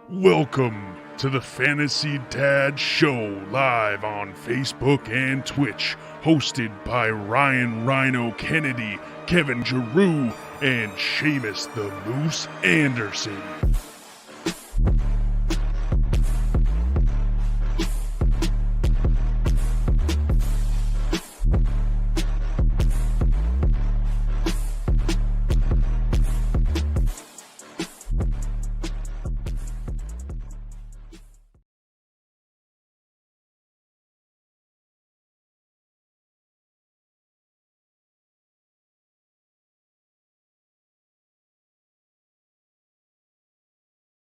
Welcome to the Fantasy Dad Show, live on Facebook and Twitch, hosted by Ryan Rhino Kennedy, Kevin Giroux, and Seamus the Moose Anderson.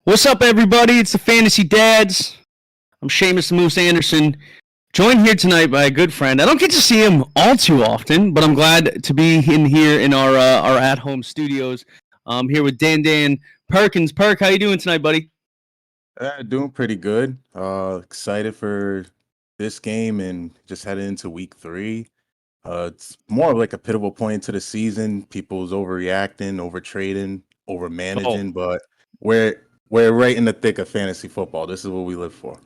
What's up, everybody? It's the Fantasy Dads. I'm Seamus the Moose Anderson, joined here tonight by a good friend. I don't get to see him all too often, but I'm glad to be in here in our at-home studios. I'm here with DanDan Perkins. Perk, how you doing tonight, buddy? Doing pretty good. Excited for this game and just headed into week 3. It's more of like a pivotal point to the season. People's overreacting, overtrading, overmanaging, but we're right in the thick of fantasy football. This is what we live for.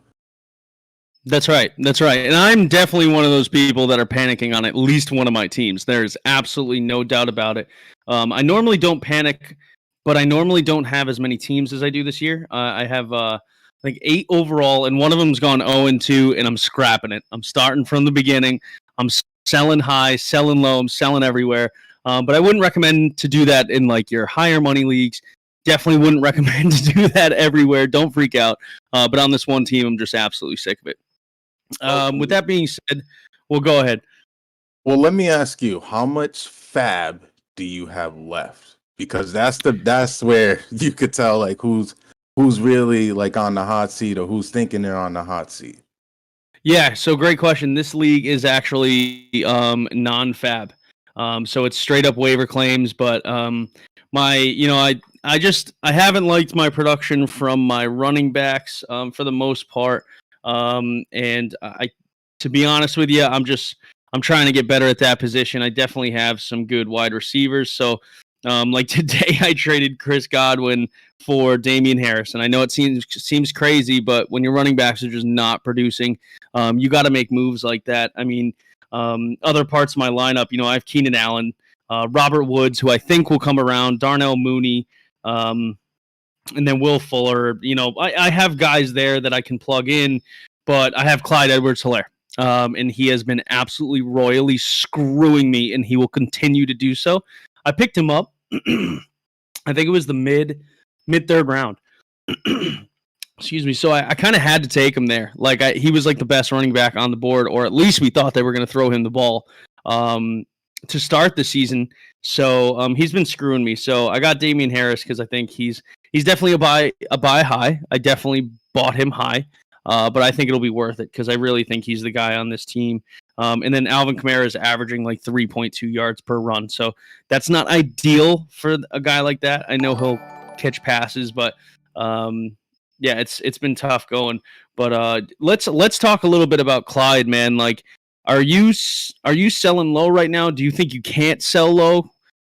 That's right. And I'm definitely one of those people that are panicking on at least one of my teams. There's absolutely no doubt about it. I normally don't panic, but I normally don't have as many teams as I do this year. I have like 8 overall, and one of them's gone 0-2, and I'm scrapping it. I'm starting from the beginning. I'm selling high, selling low, I'm selling everywhere. But I wouldn't recommend to do that in like your higher money leagues. Definitely wouldn't recommend to do that everywhere. Don't freak out. But on this one team, I'm just absolutely sick of it. With that being said, we'll go ahead. Well, let me ask you, how much fab do you have left? Because that's where you could tell like who's really like on the hot seat or who's thinking they're on the hot seat. Yeah, so great question. This league is actually non-fab. So it's straight up waiver claims, but I haven't liked my production from my running backs for the most part. And to be honest with you, I'm trying to get better at that position. I definitely have some good wide receivers. So like today I traded Chris Godwin for Damian Harris. And I know it seems crazy, but when your running backs are just not producing, you got to make moves like that. I mean, other parts of my lineup, I have Keenan Allen, Robert Woods, who I think will come around, Darnell Mooney, and then Will Fuller. I have guys there that I can plug in, but I have Clyde Edwards-Helaire, and he has been absolutely royally screwing me, and he will continue to do so. I picked him up. I think it was the mid-third round. Excuse me. So I kind of had to take him there. Like he was like the best running back on the board, or at least we thought they were going to throw him the ball to start the season. So he's been screwing me. So I got Damian Harris because I think he's definitely a buy high. I definitely bought him high, but I think it'll be worth it because I really think he's the guy on this team. And then Alvin Kamara is averaging like 3.2 yards per run. So that's not ideal for a guy like that. I know he'll catch passes, but yeah, it's been tough going. But let's talk a little bit about Clyde, man. Like, are you selling low right now? Do you think you can't sell low?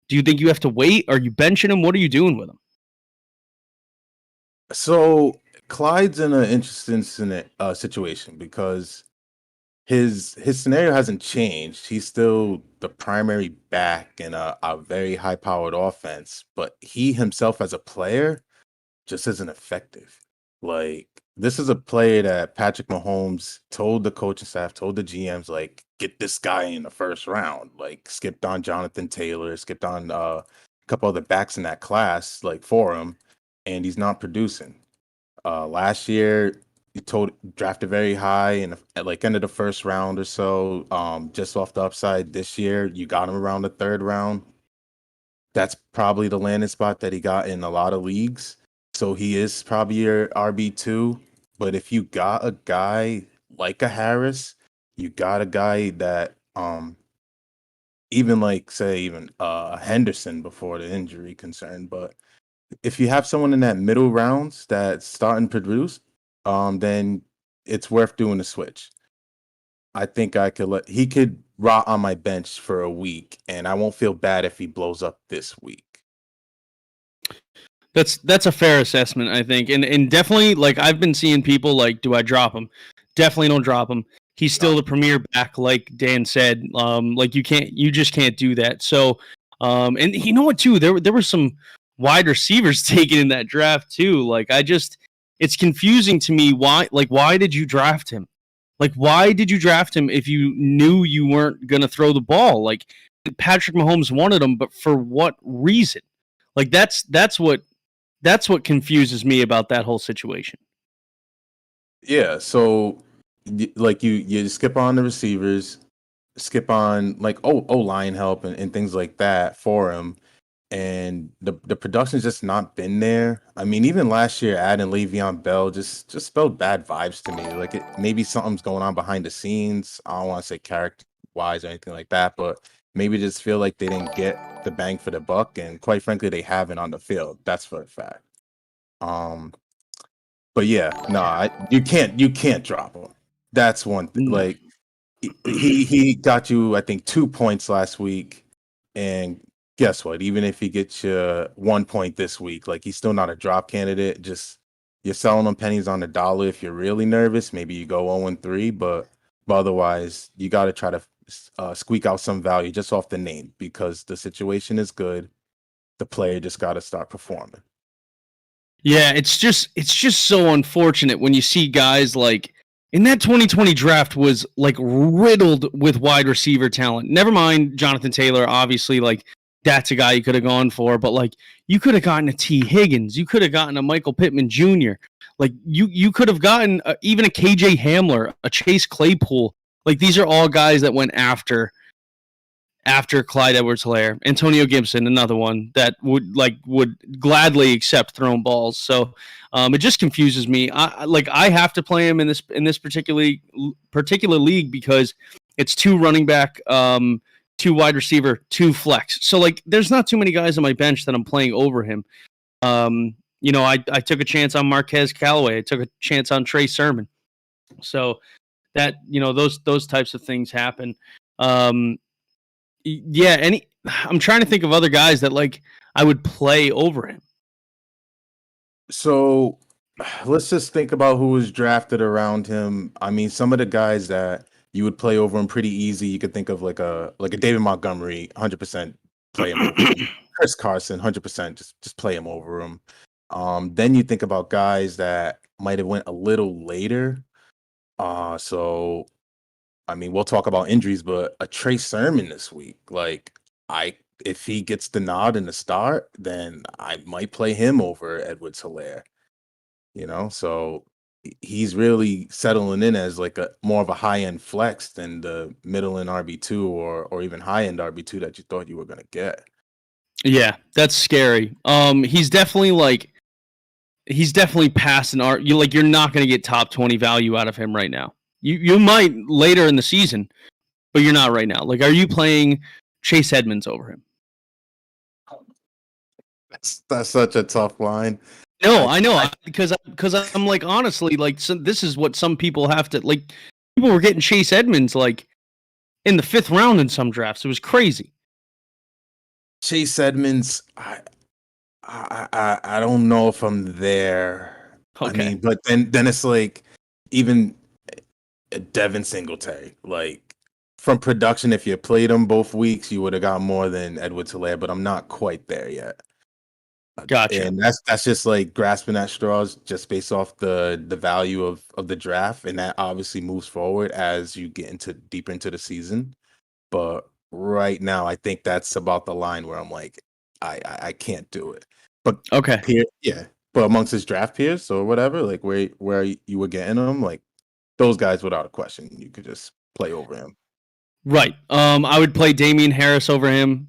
Do you think you have to wait? Are you benching him? What are you doing with him? So Clyde's in an interesting situation because his scenario hasn't changed. He's still the primary back in a very high-powered offense, but he himself as a player just isn't effective. Like, this is a player that Patrick Mahomes told the coaching staff, told the GMs, like, get this guy in the first round. Like, skipped on Jonathan Taylor, skipped on a couple other backs in that class, like, for him, and he's not producing. Last year, drafted very high and at like end of the first round or so, just off the upside. This year, you got him around the 3rd round. That's probably the landing spot that he got in a lot of leagues. So he is probably your RB2. But if you got a guy like a Harris, you got a guy that even like say even Henderson before the injury concern. But if you have someone in that middle rounds that's starting to produce, then it's worth doing the switch. I think he could rot on my bench for a week, and I won't feel bad if he blows up this week. That's a fair assessment, I think, and definitely like I've been seeing people like, do I drop him? Definitely don't drop him. He's still the premier back, like Dan said. Like you just can't do that. So, and you know what too? There were some wide receivers taken in that draft too. Like it's confusing to me why did you draft him? Like why did you draft him if you knew you weren't gonna throw the ball? Like Patrick Mahomes wanted him, but for what reason? Like that's what confuses me about that whole situation. Yeah, so like you skip on the receivers, skip on like line help and things like that for him, and the production's just not been there. I mean, even last year, adding Le'Veon Bell just spelled bad vibes to me. Like maybe something's going on behind the scenes. I don't want to say character wise or anything like that, but maybe just feel like they didn't get the bang for the buck, and quite frankly, they haven't on the field. That's for a fact. But yeah, no, you can't drop him. That's one thing. Like he got you, I think, 2 points last week, and guess what? Even if he gets you 1 point this week, like he's still not a drop candidate. Just you're selling them pennies on the dollar. If you're really nervous, maybe you go 0-3, but otherwise, you got to try to squeak out some value just off the name because the situation is good. The player just got to start performing. Yeah, it's just so unfortunate when you see guys like in that 2020 draft was like riddled with wide receiver talent. Never mind Jonathan Taylor, obviously, like that's a guy you could have gone for, but like you could have gotten a T. Higgins, you could have gotten a Michael Pittman Jr. Like you could have gotten even a KJ Hamler, a Chase Claypool. Like these are all guys that went after Clyde Edwards-Helaire. Antonio Gibson, another one that would gladly accept thrown balls. So it just confuses me. I have to play him in this particular league because it's 2 running back, 2 wide receiver, 2 flex. So like there's not too many guys on my bench that I'm playing over him. I took a chance on Marquez Callaway. I took a chance on Trey Sermon. So that those types of things happen. Yeah, I'm trying to think of other guys that like I would play over him. So let's just think about who was drafted around him. I mean, some of the guys that you would play over him pretty easy. You could think of like a David Montgomery, 100% play him over him. Chris Carson, 100% just play him over him. Then you think about guys that might have went a little later. So I mean, we'll talk about injuries, but a Trey Sermon this week, like if he gets the nod in the start, then I might play him over Edwards-Helaire. So he's really settling in as like a more of a high end flex than the middle end RB2 or even high end RB2 that you thought you were gonna get. Yeah, that's scary. He's definitely past you're not gonna get top 20 value out of him right now. You might later in the season, but you're not right now. Like, are you playing Chase Edmonds over him? That's such a tough line. No, I know because I'm like honestly like this is what some people have to like. People were getting Chase Edmonds like in the 5th round in some drafts. It was crazy. Chase Edmonds, I don't know if I'm there. Okay. I mean, but then it's like even Devin Singletary, like from production, if you played him both weeks, you would have got more than Edwards-Helaire, but I'm not quite there yet. Gotcha. And that's just like grasping at straws just based off the value of the draft, and that obviously moves forward as you get deeper into the season. But right now, I think that's about the line where I'm like, I can't do it. But okay, but amongst his draft peers or whatever, like where you were getting them, like those guys without a question, you could just play over him. Right. I would play Damian Harris over him.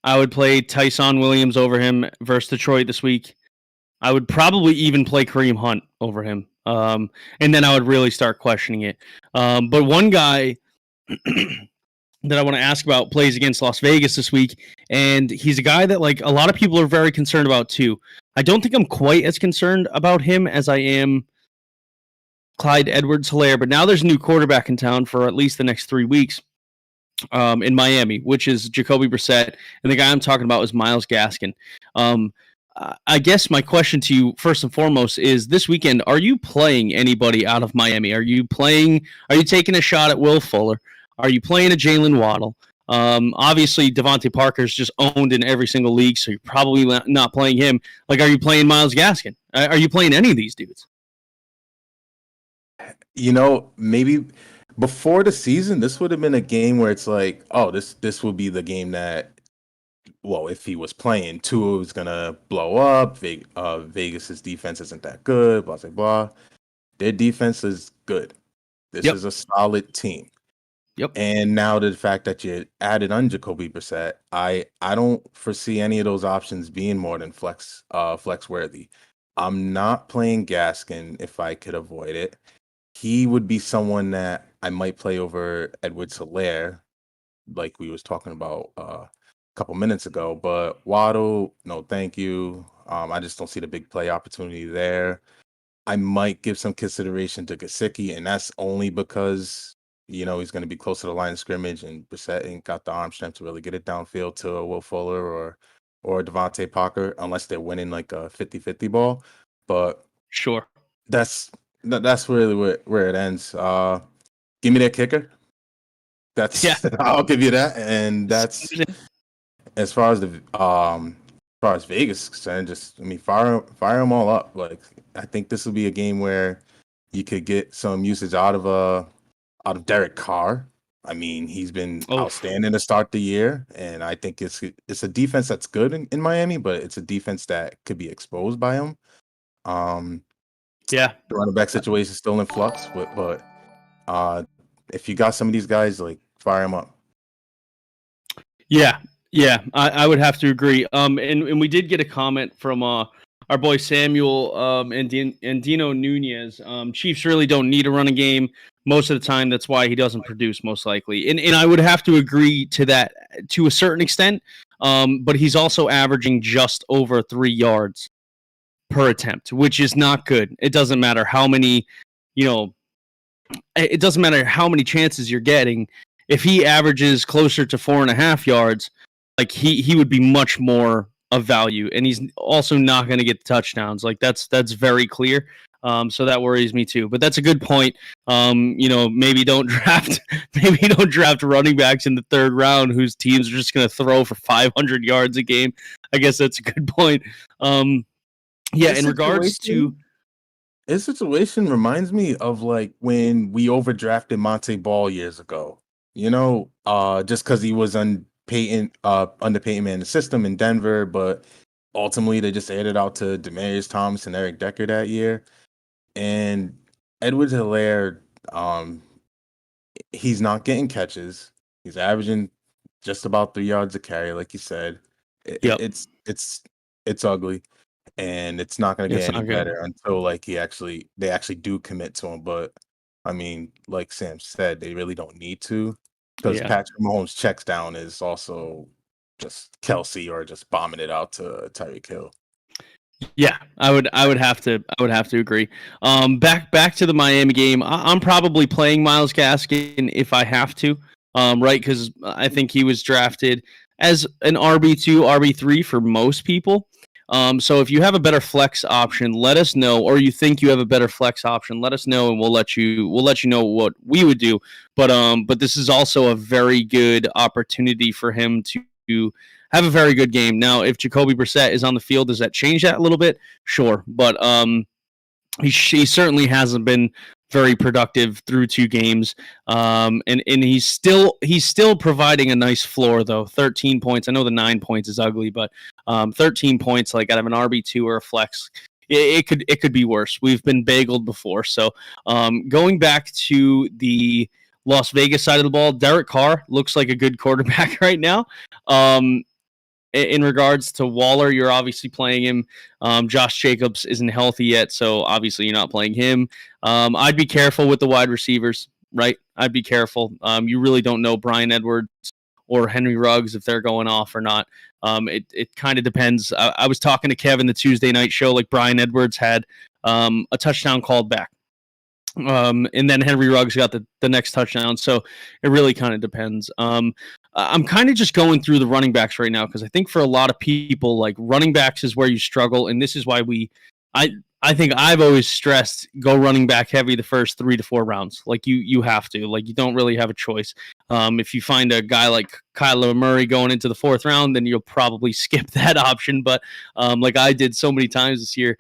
I would play Tyson Williams over him versus Detroit this week. I would probably even play Kareem Hunt over him. And then I would really start questioning it. But one guy that I want to ask about plays against Las Vegas this week, and he's a guy that like a lot of people are very concerned about too. I don't think I'm quite as concerned about him as I am Clyde Edwards-Helaire, but now there's a new quarterback in town for at least the next 3 weeks. In Miami, which is Jacoby Brissette, and the guy I'm talking about is Myles Gaskin. I guess my question to you, first and foremost, is this weekend, are you playing anybody out of Miami? Are you taking a shot at Will Fuller? Are you playing a Jalen Waddle? Obviously, Devontae Parker's just owned in every single league, so you're probably not playing him. Like, are you playing Myles Gaskin? Are you playing any of these dudes? Maybe before the season, this would have been a game where it's like, oh, this will be the game that, well, if he was playing, Tua was gonna blow up. Vegas's defense isn't that good. Blah blah blah. Their defense is good. This is a solid team. Yep. And now the fact that you added on Jacoby Brissette, I don't foresee any of those options being more than flex worthy. I'm not playing Gaskin if I could avoid it. He would be someone that I might play over Edwards-Helaire, like we was talking about a couple minutes ago. But Waddle, no, thank you. I just don't see the big play opportunity there. I might give some consideration to Gesicki, and that's only because he's going to be close to the line of scrimmage, and Brissett ain't got the arm strength to really get it downfield to a Will Fuller or Devontae Parker, unless they're winning like a 50-50 ball. But sure, that's really where it ends. Give me that kicker. I'll give you that, and that's as far as Vegas is concerned. Fire them all up. Like, I think this will be a game where you could get some usage out of Derrick Carr. He's been outstanding to start the year, and I think it's a defense that's good in Miami, but it's a defense that could be exposed by him. The running back situation is still in flux, but if you got some of these guys, like, fire them up. Yeah, I would have to agree. And we did get a comment from our boy Samuel and Dino Nunez. Chiefs really don't need a running game most of the time. That's why he doesn't produce, most likely. And I would have to agree to that to a certain extent. But he's also averaging just over 3 yards per attempt, which is not good. It doesn't matter how many, it doesn't matter how many chances you're getting. If he averages closer to 4.5 yards, like he would be much more of value, and he's also not going to get the touchdowns. Like that's very clear. So that worries me too. But that's a good point. Maybe don't draft running backs in the third round whose teams are just going to throw for 500 yards a game. I guess that's a good point. In regards to this situation reminds me of like when we overdrafted Monte Ball years ago. Just because he was under Peyton Manning's system in Denver, but ultimately they just added out to Demaryius Thomas and Eric Decker that year. And Edwards-Helaire, he's not getting catches. He's averaging just about 3 yards a carry, like you said. It's ugly, and it's not going to get any better until like they actually do commit to him. But like Sam said, they really don't need to, because Patrick Mahomes' checks down is also just Kelsey or just bombing it out to Tyreek Hill. Yeah, I would have to agree. Back to the Miami game. I'm probably playing Myles Gaskin if I have to, right? Because I think he was drafted as an RB2, RB3 for most people. So if you have a better flex option, let us know, or you think you have a better flex option, let us know, and we'll let you know what we would do. But this is also a very good opportunity for him to have a very good game. Now, if Jacoby Brissette is on the field, does that change that a little bit? Sure, but he certainly hasn't been very productive through 2 games, and he's still providing a nice floor though. 13 points. I know the 9 points is ugly, but 13 points, like out of an RB2 or a flex, it could be worse. We've been bageled before. So going back to the Las Vegas side of the ball, Derrick Carr looks like a good quarterback right now. In regards to Waller, you're obviously playing him. Josh Jacobs isn't healthy yet, so obviously you're not playing him. I'd be careful with the wide receivers, right? I'd be careful. You really don't know Bryan Edwards or Henry Ruggs if they're going off or not. It kind of depends. I was talking to Kevin the Tuesday night show, like Bryan Edwards had a touchdown called back. And then Henry Ruggs got the next touchdown. So it really kind of depends. I'm kind of just going through the running backs right now because I think for a lot of people, like running backs is where you struggle, and this is why I think I've always stressed go running back heavy the first 3 to 4 rounds. Like you have to. Like you don't really have a choice. If you find a guy like Kyler Murray going into the 4th round, then you'll probably skip that option. But like I did so many times this year,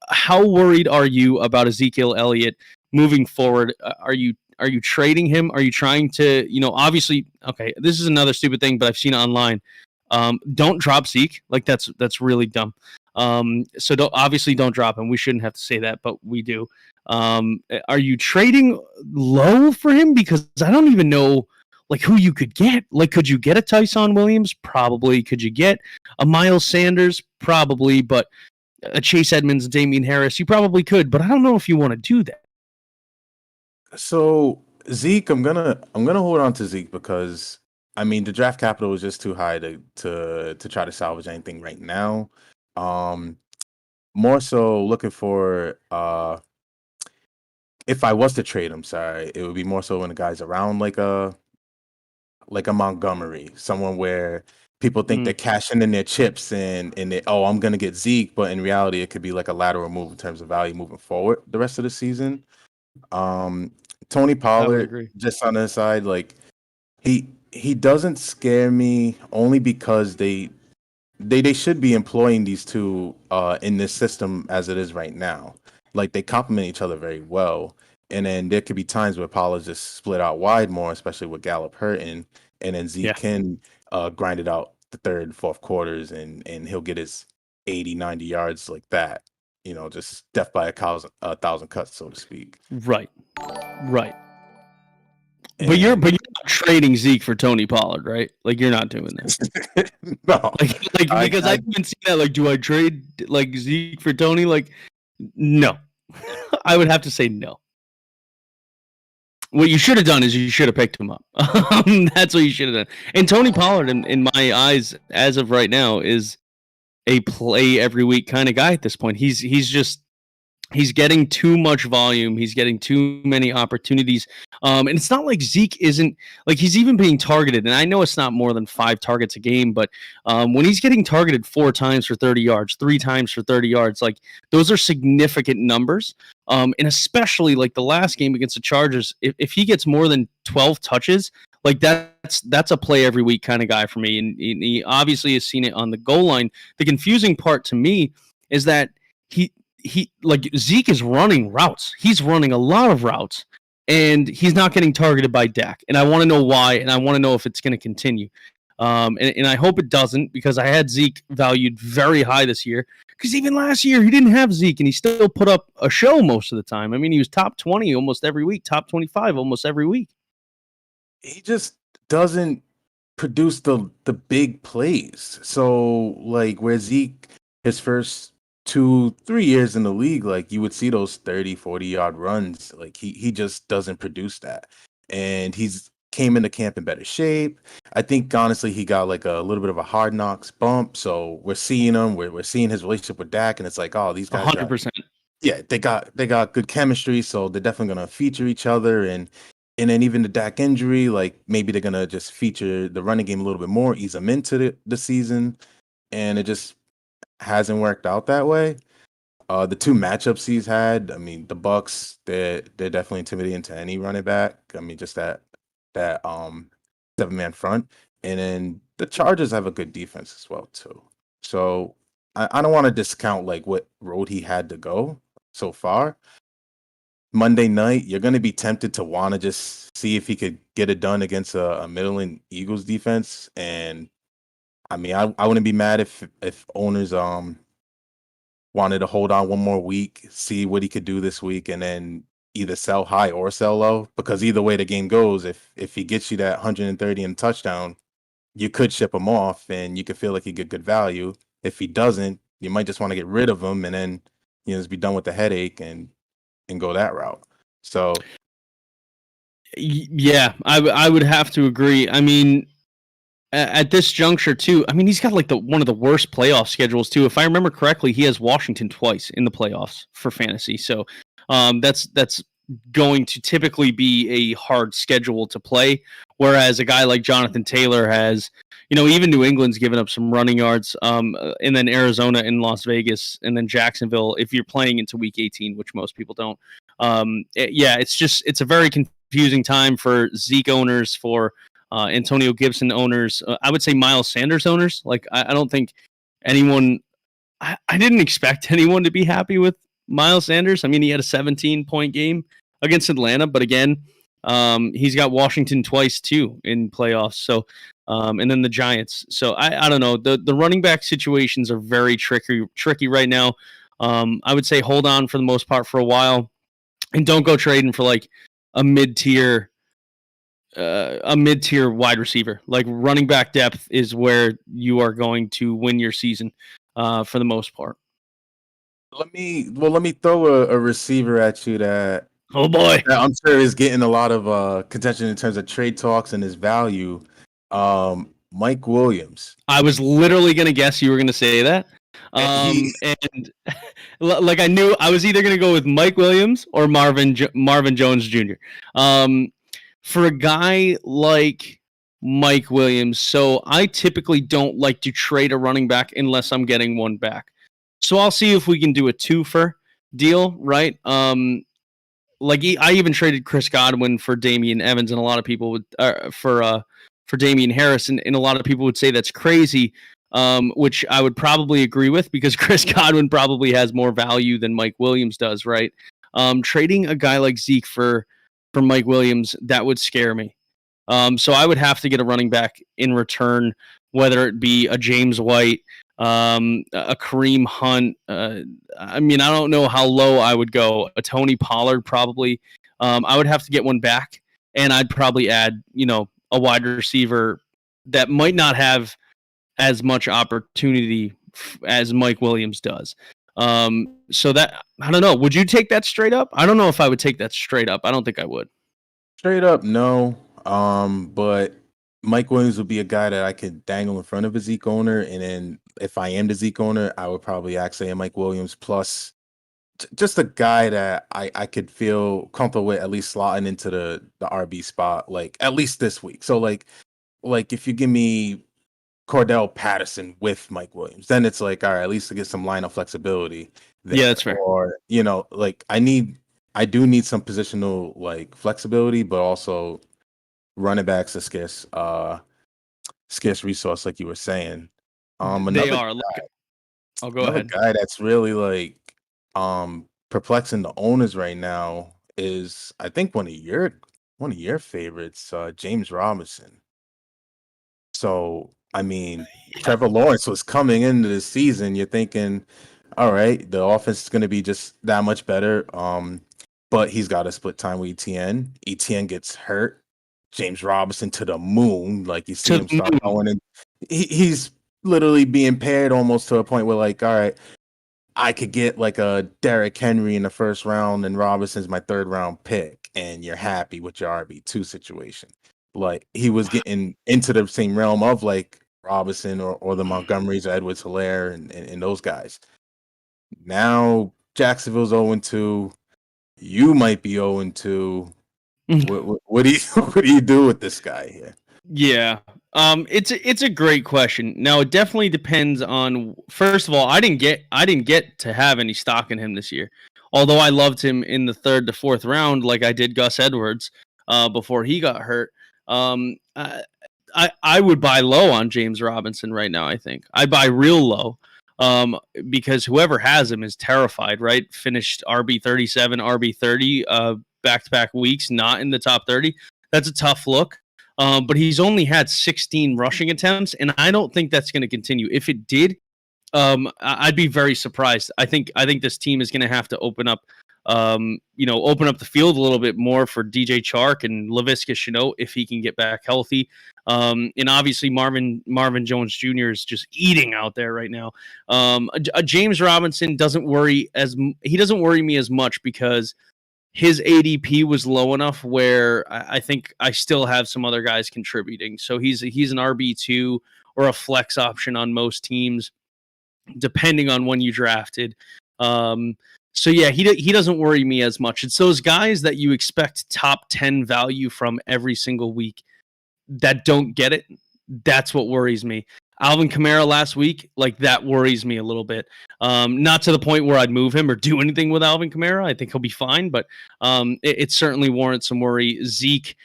how worried are you about Ezekiel Elliott moving forward? Are you trading him? Are you trying to, obviously, okay, this is another stupid thing, but I've seen it online. Don't drop Zeke. Like that's really dumb. So obviously don't drop him. We shouldn't have to say that, but we do. Are you trading low for him? Because I don't even know like who you could get. Like, could you get a Tyson Williams? Probably. Could you get a Miles Sanders? Probably. But a Chase Edmonds, Damien Harris, you probably could. But I don't know if you want to do that. So Zeke, I'm gonna hold on to Zeke because I mean the draft capital is just too high to try to salvage anything right now. More so looking for if I was to trade him, sorry, it would be more so when the guy's around like a Montgomery, someone where people think they're cashing in their chips and I'm gonna get Zeke, but in reality it could be like a lateral move in terms of value moving forward the rest of the season. Tony Pollard, just on the side, like he doesn't scare me only because they should be employing these two in this system as it is right now. Like they complement each other very well. And then there could be times where Pollard just split out wide more, especially with Gallup hurting, and then Zeke can grind it out the 3rd and 4th quarters and he'll get his 80, 90 yards like that. Just death by a thousand cuts, so to speak. Right. But you're not trading Zeke for Tony Pollard, right? Like you're not doing that. No. Like because I haven't seen that. Like, do I trade like Zeke for Tony? Like, no. I would have to say no. What you should have done is you should have picked him up. That's what you should have done. And Tony Pollard, in my eyes, as of right now, is a play every week kind of guy at this point. He's getting too much volume. He's getting too many opportunities. And it's not like Zeke isn't like he's even being targeted. And I know it's not more than 5 targets a game, but when he's getting targeted 4 times for 30 yards, 3 times for 30 yards, like those are significant numbers. And especially like the last game against the Chargers, if he gets more than 12 touches, like that's a play every week kind of guy for me. And he obviously has seen it on the goal line. The confusing part to me is that he like Zeke is running routes. He's running a lot of routes, and he's not getting targeted by Dak. And I want to know why, and I want to know if it's going to continue. And I hope it doesn't, because I had Zeke valued very high this year. Because even last year he didn't have Zeke, and he still put up a show most of the time. I mean, he was top 20 almost every week, top 25 almost every week. He just doesn't produce the big plays. So like where Zeke, his first 2-3 years in the league, like you would see those 30-40 yard runs, like he just doesn't produce that. And he's came into camp in better shape. I think honestly he got like a little bit of a Hard Knocks bump, so we're seeing him, we're seeing his relationship with Dak, and it's like, oh, these guys 100%. They got good chemistry, so they're definitely gonna feature each other. And then even the Dak injury, like maybe they're gonna just feature the running game a little bit more, ease them into the season, and it just hasn't worked out that way. The 2 matchups he's had, I mean, the Bucks, they're definitely intimidating to any running back. I mean, just that 7-man front, and then the Chargers have a good defense as well too. So I don't want to discount like what road he had to go so far. Monday night, you're going to be tempted to want to just see if he could get it done against a middling Eagles defense. And I mean, I wouldn't be mad if owners wanted to hold on one more week, see what he could do this week, and then either sell high or sell low. Because either way the game goes, if he gets you that 130 and touchdown, you could ship him off, and you could feel like you get good value. If he doesn't, you might just want to get rid of him, and then just be done with the headache and go that route. So, yeah, I would have to agree. I mean, at this juncture too, I mean, he's got like one of the worst playoff schedules too. If I remember correctly, he has Washington twice in the playoffs for fantasy. So that's going to typically be a hard schedule to play, whereas a guy like Jonathan Taylor has, even New England's given up some running yards, and then Arizona and Las Vegas, and then Jacksonville, if you're playing into week 18, which most people don't. It's a very confusing time for Zeke owners, for Antonio Gibson owners. I would say Miles Sanders owners. Like, I don't think anyone, I didn't expect anyone to be happy with Miles Sanders. I mean, he had a 17-point game against Atlanta, but again, he's got Washington twice too in playoffs. So, and then the Giants. So I don't know. The running back situations are very tricky right now. I would say hold on for the most part for a while, and don't go trading for like a mid-tier wide receiver. Like, running back depth is where you are going to win your season for the most part. Let me throw a receiver at you that, oh boy, I'm sure is getting a lot of contention in terms of trade talks and his value. Mike Williams. I was literally going to guess you were going to say that. And like, I knew I was either going to go with Mike Williams or Marvin Jones Jr. For a guy like Mike Williams, so I typically don't like to trade a running back unless I'm getting one back. So I'll see if we can do a twofer deal, right? I even traded Chris Godwin for Damian Evans, and a lot of people would for Damian Harris, and a lot of people would say that's crazy, which I would probably agree with, because Chris Godwin probably has more value than Mike Williams does, right? Trading a guy like Zeke for Mike Williams, that would scare me. So I would have to get a running back in return, whether it be a James White, a Kareem Hunt. I mean, I don't know how low I would go. A Tony Pollard, probably. I would have to get one back, and I'd probably add, a wide receiver that might not have as much opportunity as Mike Williams does. So that, I don't know. Would you take that straight up? I don't know if I would take that straight up. I don't think I would. Straight up, no. But Mike Williams would be a guy that I could dangle in front of a Zeke owner, and then if I am the Zeke owner, I would probably actually a Mike Williams plus just a guy that I could feel comfortable with at least slotting into the RB spot, like at least this week. So like if you give me Cordell Patterson with Mike Williams, then it's like, all right, at least to get some lineup flexibility there. Yeah, that's fair. Or, like I do need some positional like flexibility, but also running backs a scarce resource, like you were saying. They are. I'll go ahead. Guy that's really like perplexing the owners right now is, I think, one of your favorites, James Robinson. So I mean, Trevor Lawrence was coming into the season. You're thinking, all right, the offense is going to be just that much better. But he's got to split time with ETN. ETN gets hurt. James Robinson to the moon. Like, you see him start going, and he's literally being paired almost to a point where, like, all right, I could get like a Derrick Henry in the first round, and Robinson's my third round pick, and you're happy with your RB2 situation. Like, he was getting into the same realm of like Robinson or the Montgomerys, or Edwards-Helaire, and those guys. Now Jacksonville's 0-2. You might be 0-2. What do you do with this guy here? Yeah. It's a great question. Now, it definitely depends on, first of all, I didn't get to have any stock in him this year. Although I loved him in the 3rd to 4th round, like I did Gus Edwards before he got hurt. I would buy low on James Robinson right now. I think I'd buy real low, because whoever has him is terrified, right? Finished RB37, RB30 back-to-back weeks, not in the top 30. That's a tough look. But he's only had 16 rushing attempts, and I don't think that's going to continue. If it did, I'd be very surprised. I think this team is going to have to open up the field a little bit more for DJ Chark and Laviska Shenault if he can get back healthy. And obviously Marvin Jones Jr. is just eating out there right now. James Robinson doesn't worry me as much because his ADP was low enough where I think I still have some other guys contributing. So he's an RB2 or a flex option on most teams, depending on when you drafted. So yeah, he doesn't worry me as much. It's those guys that you expect top 10 value from every single week that don't get it. That's what worries me. Alvin Kamara last week, like that worries me a little bit. Not to the point where I'd move him or do anything with Alvin Kamara. I think he'll be fine, but it certainly warrants some worry. Zeke,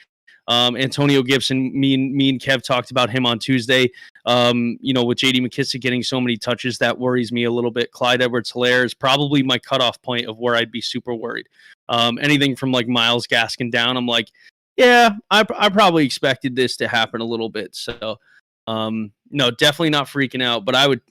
Antonio Gibson, me and Kev talked about him on Tuesday. With JD McKissick getting so many touches, that worries me a little bit. Clyde Edwards-Helaire is probably my cutoff point of where I'd be super worried. Anything from like Myles Gaskin down, I'm like, yeah, I probably expected this to happen a little bit. So, no, definitely not freaking out. But I would.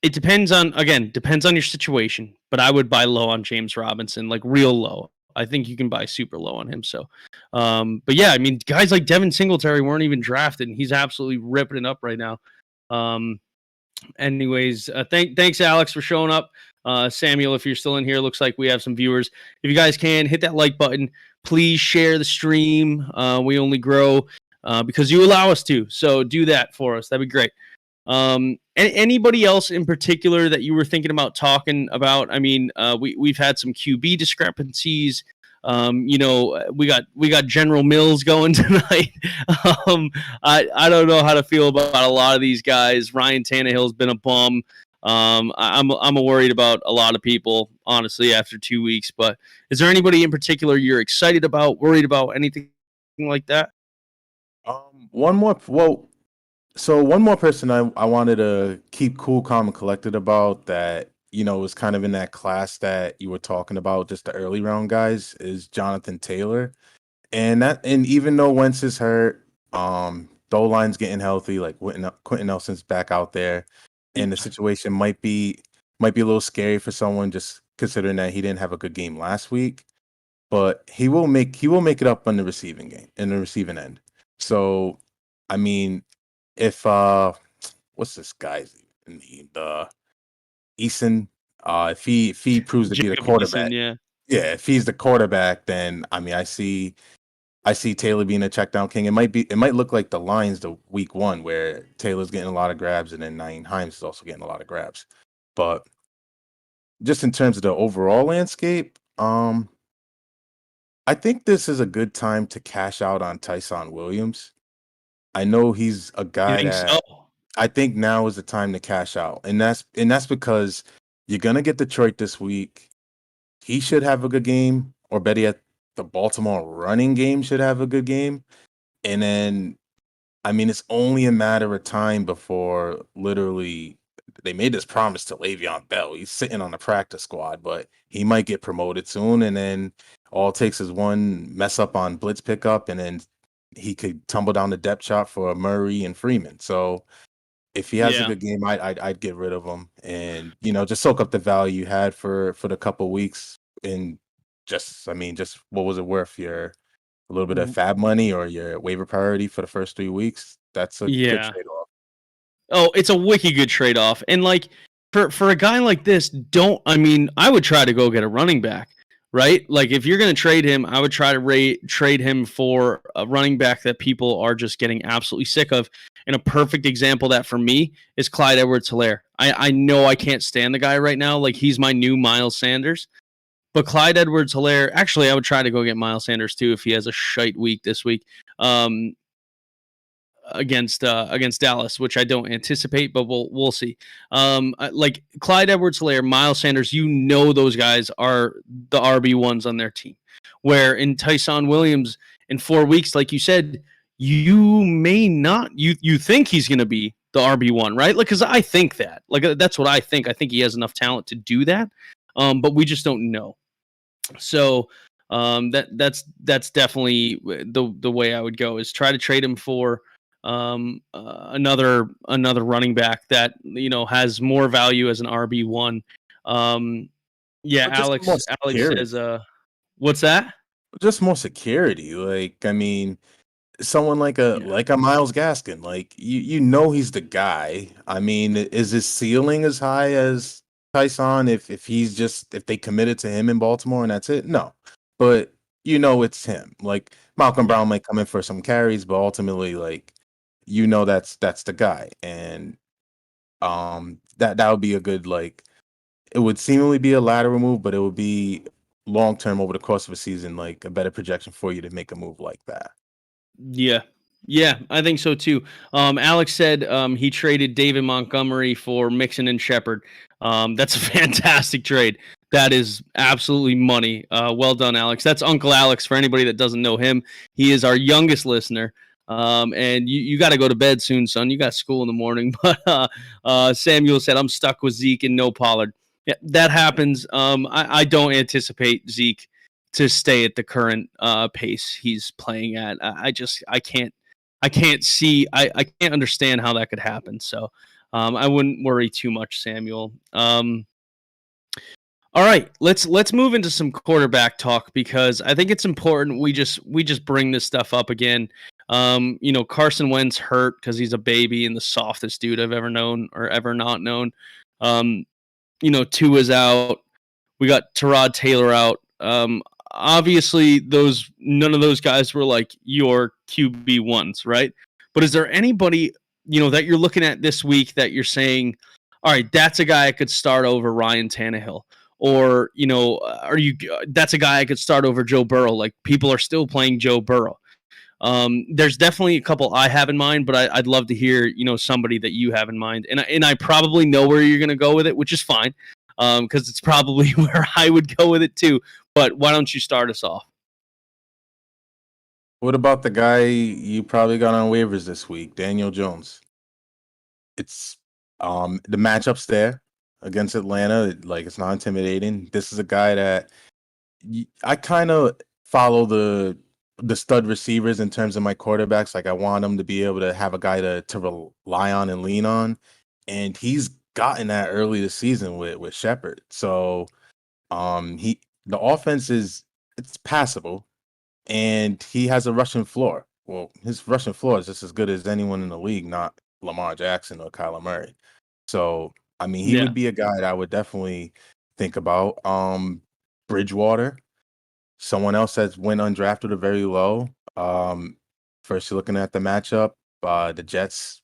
It depends on your situation. But I would buy low on James Robinson, like real low. I think you can buy super low on him. So, but yeah, I mean, guys like Devin Singletary weren't even drafted, and he's absolutely ripping it up right now. Anyways, thanks Alex for showing up. Samuel, if you're still in here, looks like we have some viewers. If you guys can hit that like button, please share the stream. We only grow because you allow us to. So do that for us. That'd be great. Anybody else in particular that you were thinking about talking about? I mean, we've had some QB discrepancies. We got General Mills going tonight. I don't know how to feel about a lot of these guys. Ryan Tannehill's been a bum. I'm worried about a lot of people, honestly, after 2 weeks. But is there anybody in particular you're excited about, worried about, anything like that? One more person I wanted to keep cool, calm, and collected about that, was kind of in that class that you were talking about, just the early round guys, is Jonathan Taylor. And even though Wentz is hurt, the O-line's getting healthy, like Quentin Nelson's back out there, and the situation might be a little scary for someone just considering that he didn't have a good game last week. But he will make it up in the receiving end. So, I mean, if what's this guy's name? Eason. If he proves to be the quarterback, if he's the quarterback, then I mean I see Taylor being a check down king. It might look like the Lions the week 1 where Taylor's getting a lot of grabs and then Nyheim Hines is also getting a lot of grabs. But just in terms of the overall landscape, I think this is a good time to cash out on Tyson Williams. I know he's a guy that I think now is the time to cash out. And that's because you're going to get Detroit this week. He should have a good game, or better yet, the Baltimore running game should have a good game. And then, I mean, it's only a matter of time before literally they made this promise to Le'Veon Bell. He's sitting on the practice squad, but he might get promoted soon. And then all it takes is one mess up on blitz pickup, and then he could tumble down the depth chart for Murray and Freeman. So if he has a good game, I'd get rid of him and, just soak up the value you had for the couple weeks. And just what was it worth? A little bit of fab money or your waiver priority for the first 3 weeks? That's a good trade-off. Oh, it's a wicked good trade-off. And like for a guy like this, I would try to go get a running back, right? Like if you're going to trade him, I would try to trade him for a running back that people are just getting absolutely sick of. And a perfect example of that for me is Clyde Edwards-Helaire. I know I can't stand the guy right now. Like he's my new Miles Sanders. But Clyde Edwards-Helaire, actually, I would try to go get Miles Sanders too if he has a shite week this week against Dallas, which I don't anticipate, but we'll see. Like Clyde Edwards-Helaire, Miles Sanders, those guys are the RB1s on their team. Where in Tyson Williams, in 4 weeks, like you said, you may not. You think he's going to be the RB1, right? Like, because I think that. Like, that's what I think. I think he has enough talent to do that, but we just don't know. So that's definitely the way I would go, is try to trade him for another running back that has more value as an RB1. Alex says what's that? Just more security. Like, I mean, someone like a Myles Gaskin, like he's the guy. I mean, is his ceiling as high as Tyson if they committed to him in Baltimore and that's it? No. But it's him. Like Malcolm Brown might come in for some carries, but ultimately, like, that's the guy. And that would be a good, like, it would seemingly be a lateral move, but it would be long term over the course of a season, like a better projection for you to make a move like that. Yeah. Yeah, I think so too. Alex said he traded David Montgomery for Mixon and Shepard. That's a fantastic trade. That is absolutely money. Well done, Alex. That's Uncle Alex for anybody that doesn't know him. He is our youngest listener. And you got to go to bed soon, son. You got school in the morning. But Samuel said, I'm stuck with Zeke and no Pollard. Yeah, that happens. I don't anticipate Zeke to stay at the current pace he's playing at. I can't see. I can't understand how that could happen. So I wouldn't worry too much, Samuel. All right, let's move into some quarterback talk because I think it's important we just bring this stuff up again. Carson Wentz hurt because he's a baby and the softest dude I've ever known or ever not known. Tua's out. We got Tyrod Taylor out. Obviously, none of those guys were like your QB1s, right? But is there anybody that you're looking at this week that you're saying, all right, that's a guy I could start over Ryan Tannehill? Or, that's a guy I could start over Joe Burrow. Like, people are still playing Joe Burrow. There's definitely a couple I have in mind, but I'd love to hear, somebody that you have in mind. And I probably know where you're going to go with it, which is fine, because it's probably where I would go with it too. But why don't you start us off? What about the guy you probably got on waivers this week, Daniel Jones? It's the matchup's there against Atlanta. It's not intimidating. This is a guy that I kind of follow the stud receivers in terms of my quarterbacks. Like, I want them to be able to have a guy to rely on and lean on, and he's gotten that early this season with Shepard. So the offense it's passable, and he has a rushing floor. Well, his rushing floor is just as good as anyone in the league, not Lamar Jackson or Kyler Murray. So, I mean, he would be a guy that I would definitely think about. Bridgewater, someone else that's went undrafted or very low. First, you're looking at the matchup. The Jets,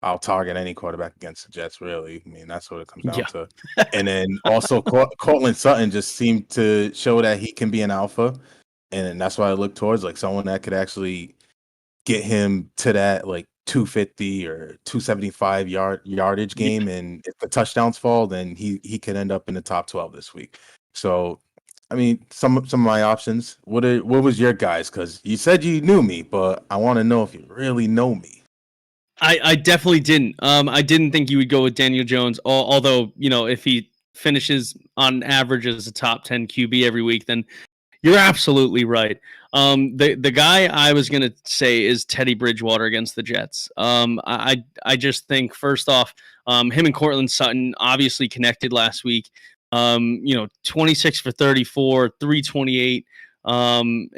I'll target any quarterback against the Jets, really. I mean, that's what it comes down to. And then also, Cortland Sutton just seemed to show that he can be an alpha. And that's why I look towards someone that could actually get him to that 250 or 275 yardage game. And if the touchdowns fall, then he can end up in the top 12 this week. So, I mean, some of my options. What was your guys? Because you said you knew me, but I want to know if you really know me. I definitely didn't. I didn't think you would go with Daniel Jones. Although, if he finishes on average as a top 10 QB every week, then you're absolutely right. The guy I was going to say is Teddy Bridgewater against the Jets. I just think, first off, him and Cortland Sutton obviously connected last week. 26 for 34, 328, and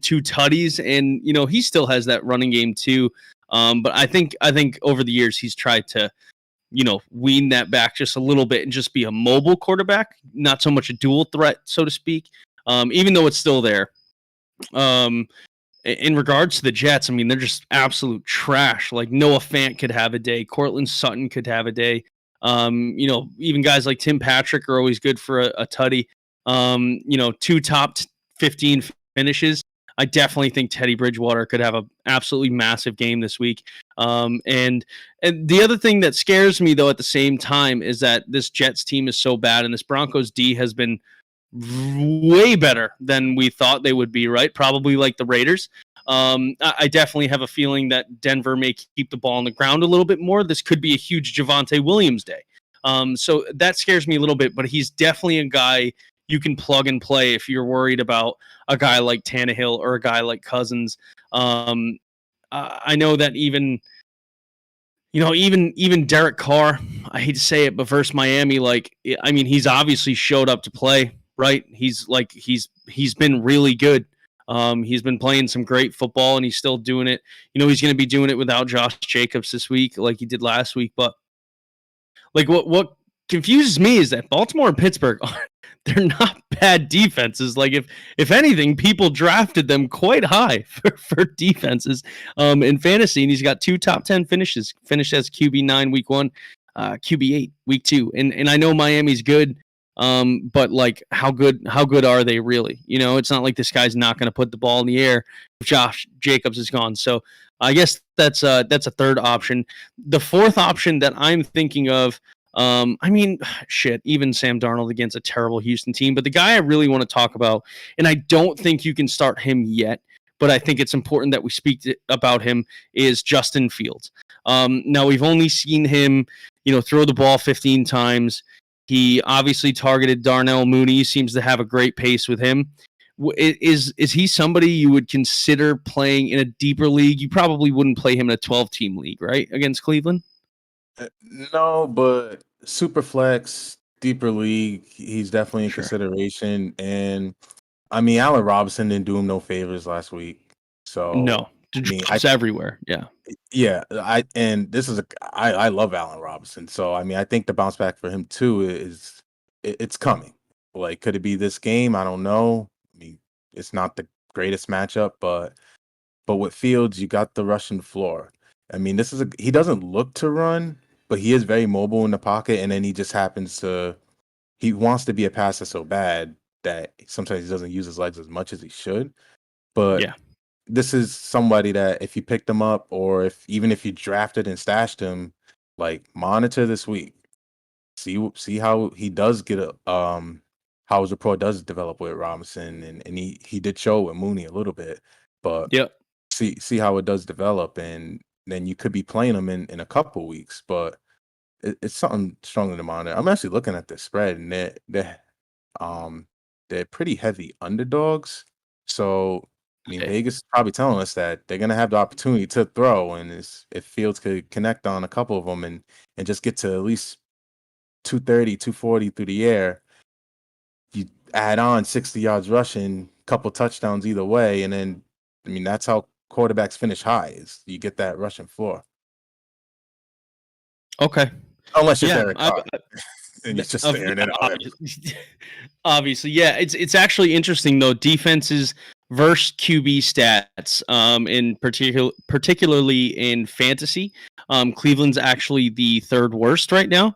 two tutties. And, he still has that running game too. But I think over the years he's tried to, wean that back just a little bit and just be a mobile quarterback, not so much a dual threat, so to speak. Even though it's still there. In regards to the Jets, I mean, they're just absolute trash. Like, Noah Fant could have a day. Cortland Sutton could have a day. Even guys like Tim Patrick are always good for a tutty. Two top 15 finishes. I definitely think Teddy Bridgewater could have a absolutely massive game this week. And the other thing that scares me, though, at the same time, is that this Jets team is so bad, and this Broncos D has been way better than we thought they would be, right? Probably like the Raiders. I definitely have a feeling that Denver may keep the ball on the ground a little bit more. This could be a huge Javonte Williams day. So that scares me a little bit, but he's definitely a guy you can plug and play if you're worried about a guy like Tannehill or a guy like Cousins. I know that even Derrick Carr, I hate to say it, but versus Miami, he's obviously showed up to play, right? He's been really good. He's been playing some great football, and he's still doing it. He's going to be doing it without Josh Jacobs this week, like he did last week. But what confuses me is that Baltimore and Pittsburgh they're not bad defenses. Like, if anything, people drafted them quite high for defenses in fantasy, and he's got two top 10 finishes. Finished as QB9 week 1. QB8 week 2, and I know Miami's good, but like how good are they really? You know, it's not like this guy's not going to put the ball in the air if Josh Jacobs is gone. So I guess that's a third option. The fourth option that I'm thinking of, I mean, shit, even Sam Darnold against a terrible Houston team, but the guy I really want to talk about, and I don't think you can start him yet, but I think it's important that we speak about him, is Justin Fields. Now we've only seen him, throw the ball 15 times. He obviously targeted Darnell Mooney. Seems to have a great pace with him. Is he somebody you would consider playing in a deeper league? You probably wouldn't play him in a 12-team league, right, against Cleveland? No, but super flex, deeper league, he's definitely in Sure. consideration. And I mean, Allen Robinson didn't do him no favors last week. So No, it's everywhere. Yeah. Yeah, I love Allen Robinson. So I mean, I think the bounce back for him too it's coming. Like, could it be this game? I don't know. I mean, it's not the greatest matchup, but with Fields, you got the Russian floor. I mean, he doesn't look to run, but he is very mobile in the pocket, and then he wants to be a passer so bad that sometimes he doesn't use his legs as much as he should. But Yeah. this is somebody that if you picked him up, or even if you drafted and stashed him, like, monitor this week. See how he does how his rapport does develop with Robinson, and he did show with Mooney a little bit, but Yep. see how it does develop, and then you could be playing him in a couple weeks, but it's something stronger to monitor. I'm actually looking at the spread, and they're pretty heavy underdogs. So I mean, Okay. Vegas is probably telling us that they're gonna have the opportunity to throw, and if Fields could connect on a couple of them and just get to at least 230, 240 through the air, you add on 60 yards rushing, couple touchdowns either way, and then I mean that's how quarterbacks finish high, is you get that rushing floor. Okay. Unless you're Yeah. Derrick Carr, and you're just staring at it. Obviously, yeah. It's actually interesting though. Defenses versus QB stats, in particularly in fantasy. Cleveland's actually the third worst right now,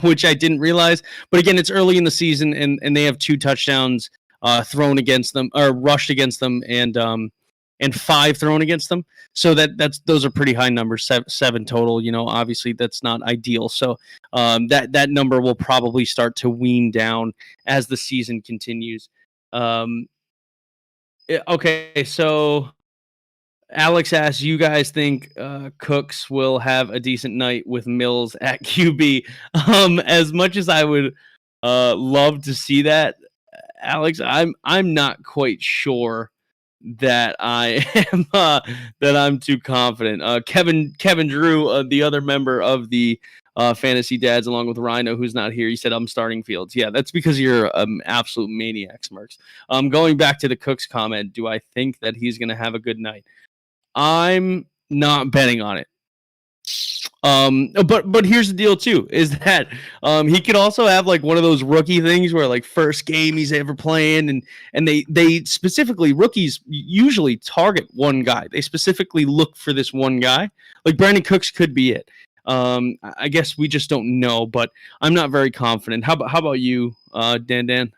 which I didn't realize. But again, it's early in the season, and they have 2 touchdowns thrown against them, or rushed against them, and 5 thrown against them. So those are pretty high numbers, 7 total. Obviously that's not ideal. So that number will probably start to wean down as the season continues. Okay, so Alex asks, you guys think Cooks will have a decent night with Mills at QB? As much as I would love to see that, Alex, I'm not quite sure that I am that I'm too confident. Kevin Drew, the other member of the Fantasy Dads, along with Rhino, who's not here, he said I'm starting Fields. Yeah, that's because you're absolute maniac, Smirks. Going back to the Cooks comment, do I think that he's going to have a good night? I'm not betting on it. But here's the deal too, is that he could also have like one of those rookie things where like first game he's ever playing, and they specifically, rookies usually target one guy. They specifically look for this one guy. Like Brandon Cooks could be it. I guess we just don't know, but I'm not very confident. How about you, DanDan?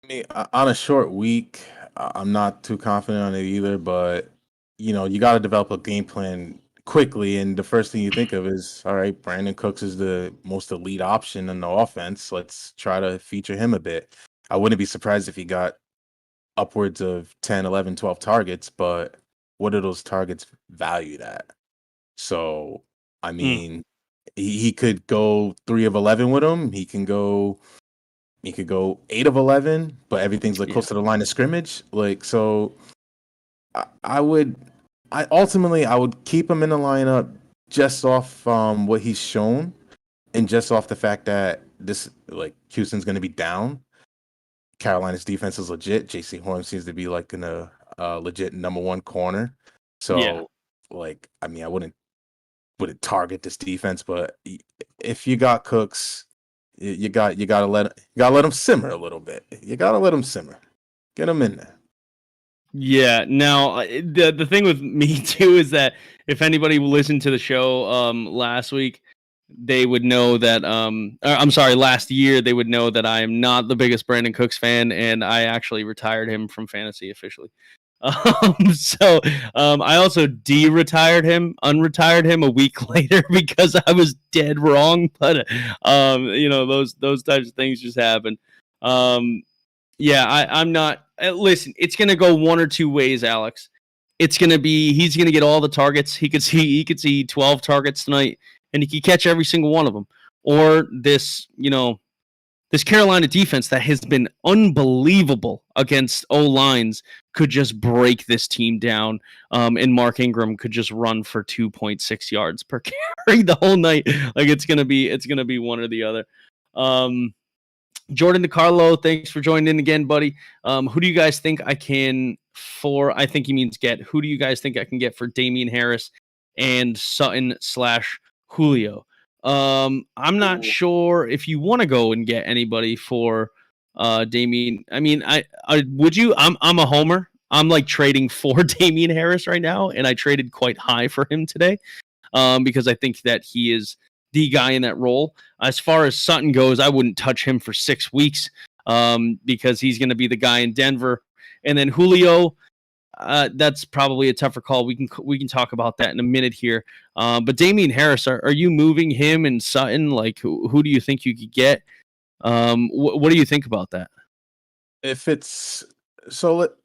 I mean, on a short week, I'm not too confident on it either, but you got to develop a game plan quickly, and the first thing you think of is, all right, Brandon Cooks is the most elite option in the offense. Let's try to feature him a bit. I wouldn't be surprised if he got upwards of 10, 11, 12 targets, but what are those targets valued at? So, I mean, he could go 3 of 11 with him. He could go 8 of 11, but everything's like close to the line of scrimmage. Like, so I would keep him in the lineup just off what he's shown, and just off the fact that this, like, Houston's going to be down. Carolina's defense is legit. JC Horn seems to be like in a legit number 1 corner. So, like, I mean, I wouldn't target this defense, but if you got Cooks, you gotta let him simmer a little bit. You gotta let him simmer. Get him in there. Yeah. Now, the thing with me too is that if anybody listened to the show last week, they would know that I'm sorry, last year they would know that I am not the biggest Brandon Cooks fan, and I actually retired him from fantasy officially. I also unretired him a week later because I was dead wrong. But those types of things just happen. I'm not. Listen, it's gonna go one or two ways, Alex. It's gonna be he's gonna get all the targets. He could see 12 targets tonight, and he could catch every single one of them. Or this Carolina defense that has been unbelievable against O lines could just break this team down, and Mark Ingram could just run for 2.6 yards per carry the whole night. Like it's gonna be one or the other. Jordan DiCarlo, thanks for joining in again, buddy. Who do you guys think I can for? I think he means get. Who do you guys think I can get for Damian Harris and Sutton/Julio? I'm not sure if you want to go and get anybody for Damian. I mean, I would you? I'm a homer. I'm like trading for Damian Harris right now, and I traded quite high for him today because I think that he is the guy in that role. As far as Sutton goes, I wouldn't touch him for 6 weeks because he's going to be the guy in Denver. And then Julio, that's probably a tougher call. We can talk about that in a minute here. But Damian Harris, are you moving him and Sutton? Like, who do you think you could get? What do you think about that? If it's so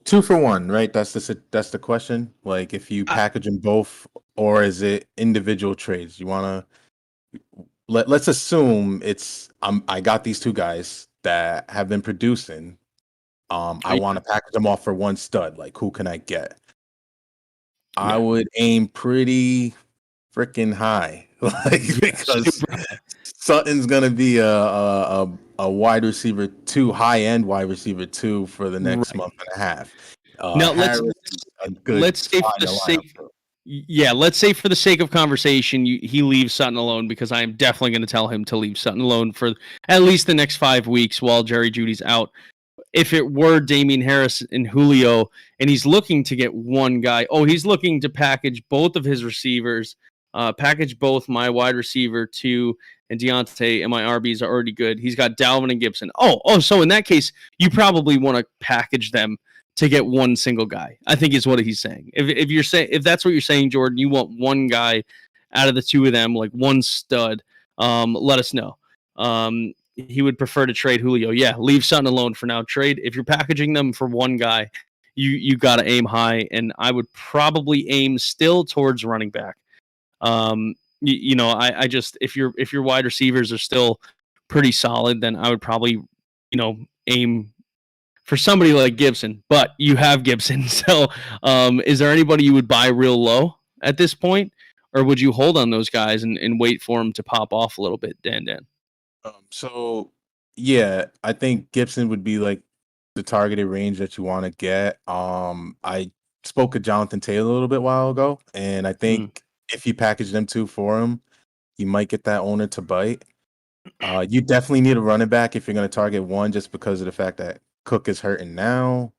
2 for 1, right? That's the question. Like, if you package them both, or is it individual trades? You want to let's assume it's I got these 2 guys that have been producing. I want to package them off for one stud. Like, who can I get? I would aim pretty freaking high, like, because Sutton's gonna be a wide receiver 2, high end wide receiver 2 for the next month and a half. Now let's say for the sake. Yeah, let's say for the sake of conversation, he leaves Sutton alone, because I am definitely going to tell him to leave Sutton alone for at least the next 5 weeks while Jerry Jeudy's out. If it were Damian Harris and Julio, and he's looking to get one guy, he's looking to package both of his receivers, package both my wide receiver 2 and Deontay, and my RBs are already good. He's got Dalvin and Gibson. So in that case, you probably want to package them to get one single guy, I think is what he's saying. If that's what you're saying, Jordan, you want one guy out of the 2 of them, like one stud, let us know. He would prefer to trade Julio. Yeah, leave Sutton alone for now. Trade. If you're packaging them for one guy, you got to aim high, and I would probably aim still towards running back. I just, if your wide receivers are still pretty solid, then I would probably, aim for somebody like Gibson, but you have Gibson. So is there anybody you would buy real low at this point, or would you hold on those guys and wait for them to pop off a little bit, DanDan? So yeah, I think Gibson would be like the targeted range that you want to get. I spoke with Jonathan Taylor a little bit while ago, and I think if you package them 2 for him, you might get that owner to bite. You definitely need a running back if you're going to target one, just because of the fact that Cook is hurting now.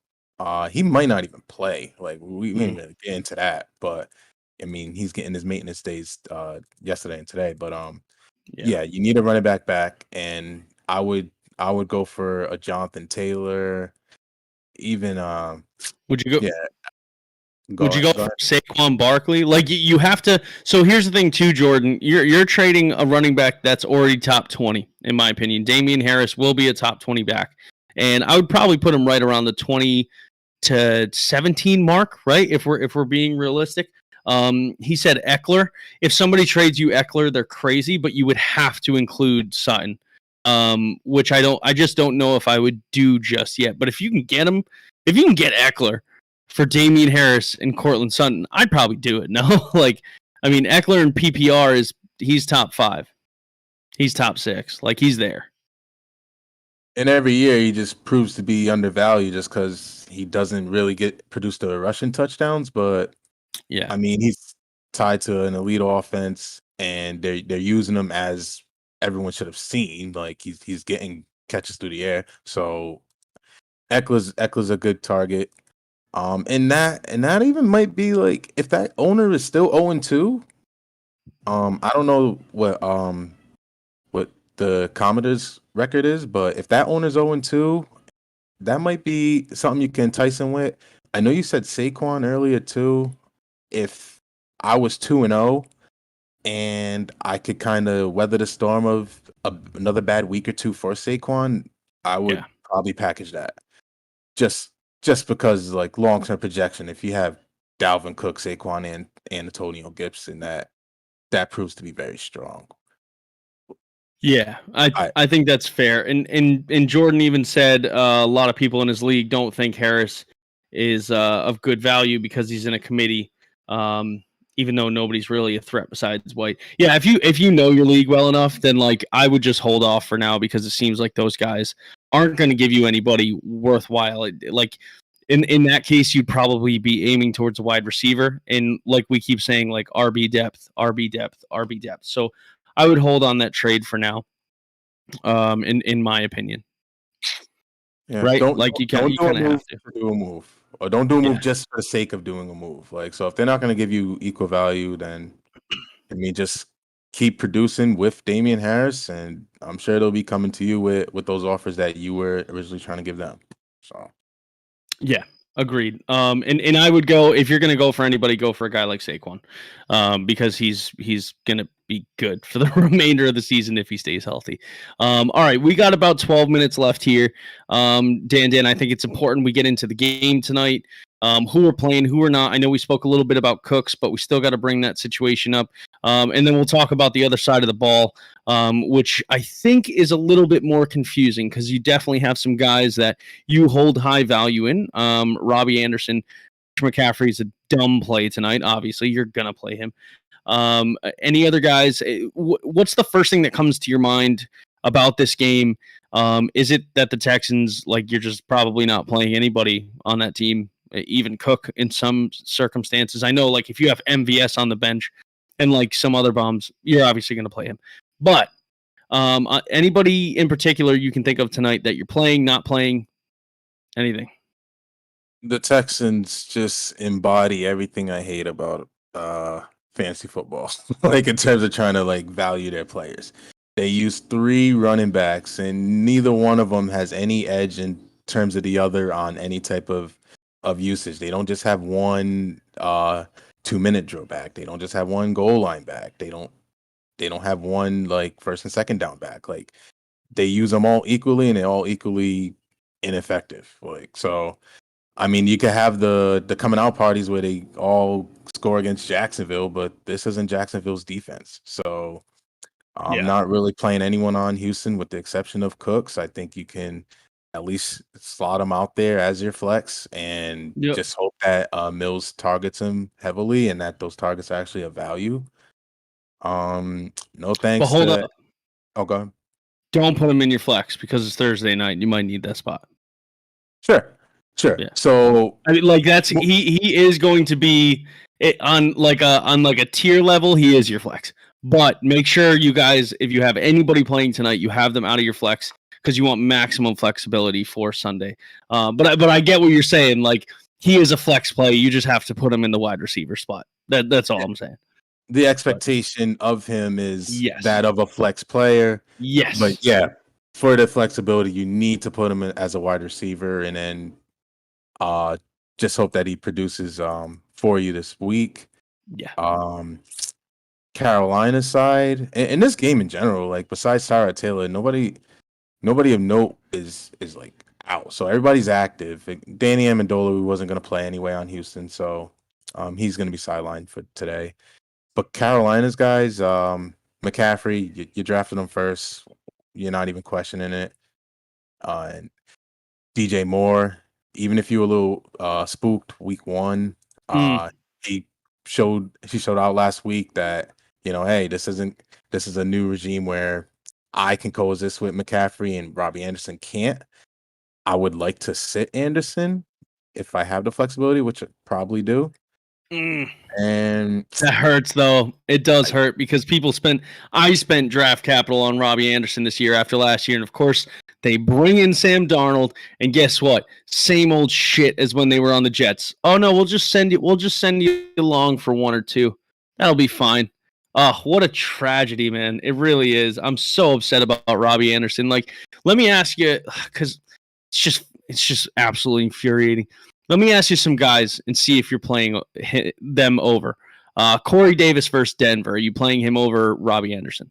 He might not even play. Like, we didn't really get into that, but I mean, he's getting his maintenance days yesterday and today. But yeah, you need a running back, and I would go for a Jonathan Taylor. Even would you go? Yeah. Would you go for Saquon Barkley? Like, you have to. So here's the thing, too, Jordan. You're trading a running back that's already top 20, in my opinion. Damian Harris will be a top 20 back, and I would probably put him right around the 20 to 17 mark, right? If we're being realistic. He said Eckler. If somebody trades you Eckler, they're crazy, but you would have to include Sutton, which I just don't know if I would do just yet. But if you can get him, if you can get Eckler for Damian Harris and Cortland Sutton, I'd probably do it. No, like, I mean, Eckler in PPR he's top 5, he's top 6, like, he's there. And every year he just proves to be undervalued just because he doesn't really produce the rushing touchdowns. But yeah, I mean, he's tied to an elite offense, and they're using him as everyone should have seen. Like, he's getting catches through the air. So Eckler's a good target. And that even might be like, if that owner is still 0-2, I don't know what the Commodores record is, but if that owner's 0-2, that might be something you can entice him with. I know you said Saquon earlier too. If I was 2-0 and I could kind of weather the storm of another bad week or two for Saquon, I would probably package that. Just because like long-term projection, if you have Dalvin Cook, Saquon, and Antonio Gibson, that proves to be very strong. Yeah, I think that's fair. And Jordan even said a lot of people in his league don't think Harris is of good value because he's in a committee. Even though nobody's really a threat besides White. Yeah, if you know your league well enough, then like I would just hold off for now because it seems like those guys aren't going to give you anybody worthwhile. Like in that case, you'd probably be aiming towards a wide receiver, and like we keep saying, like RB depth, RB depth, RB depth. So I would hold on that trade for now. In my opinion, right? You kind of have to do a move. Or don't do a move just for the sake of doing a move. Like, so if they're not going to give you equal value, then just keep producing with Damian Harris, and I'm sure they'll be coming to you with those offers that you were originally trying to give them. So, yeah, agreed. And I would go, if you're going to go for anybody, go for a guy like Saquon, because he's going to be good for the remainder of the season if he stays healthy. All right, we got about 12 minutes left here. Dan, I think it's important we get into the game tonight. Who we're playing, who we're not. I know we spoke a little bit about Cooks, but we still got to bring that situation up. And then we'll talk about the other side of the ball, which I think is a little bit more confusing because you definitely have some guys that you hold high value in. Robbie Anderson, McCaffrey's a dumb play tonight. Obviously, you're going to play him. Any other guys? What's the first thing that comes to your mind about this game? Is it that the Texans, like, you're just probably not playing anybody on that team, even Cook in some circumstances? I know, like, if you have MVS on the bench and like some other bombs, you're obviously going to play him. But anybody in particular you can think of tonight that you're playing, not playing, anything? The Texans just embody everything I hate about fantasy football. Like, in terms of trying to like value their players. They use 3 running backs, and neither one of them has any edge in terms of the other on any type of usage. They don't just have one 2-minute drill back. They don't just have one goal line back. They don't have one like first and second down back. Like, they use them all equally, and they're all equally ineffective. Like, so I mean, you could have the coming out parties where they all score against Jacksonville, but this isn't Jacksonville's defense. So I'm not really playing anyone on Houston with the exception of Cooks. I think you can at least slot him out there as your flex and just hope that Mills targets him heavily and that those targets are actually of value. No thanks. But hold up. Oh, go ahead. Don't put him in your flex because it's Thursday night. You might need that spot. Sure. Yeah. So I mean, like, that's he is going to be on like a tier level. He is your flex, but make sure you guys, if you have anybody playing tonight, you have them out of your flex because you want maximum flexibility for Sunday. But I get what you're saying. Like, he is a flex play. You just have to put him in the wide receiver spot. That's all I'm saying. The expectation of him is that of a flex player. Yes. But yeah, for the flexibility, you need to put him in as a wide receiver, and then just hope that he produces for you this week. Yeah. Carolina side, and this game in general, like, besides Tyrod Taylor, nobody of note is like out. So everybody's active. Danny Amendola wasn't going to play anyway on Houston, so he's going to be sidelined for today. But Carolina's guys, McCaffrey, you drafted him first. You're not even questioning it. And DJ Moore, even if you were a little spooked week 1, he showed out last week that, hey, this is a new regime where I can coexist with McCaffrey and Robbie Anderson can't. I would like to sit Anderson if I have the flexibility, which I probably do. And that hurts, though. It does hurt because I spent draft capital on Robbie Anderson this year after last year, and of course they bring in Sam Darnold, and guess what? Same old shit as when they were on the Jets. Oh no, we'll just send you along for 1 or 2. That'll be fine. Oh, what a tragedy, man. It really is. I'm so upset about Robbie Anderson. Like, let me ask you, because it's just absolutely infuriating. Let me ask you some guys and see if you're playing them over. Corey Davis versus Denver. Are you playing him over Robbie Anderson?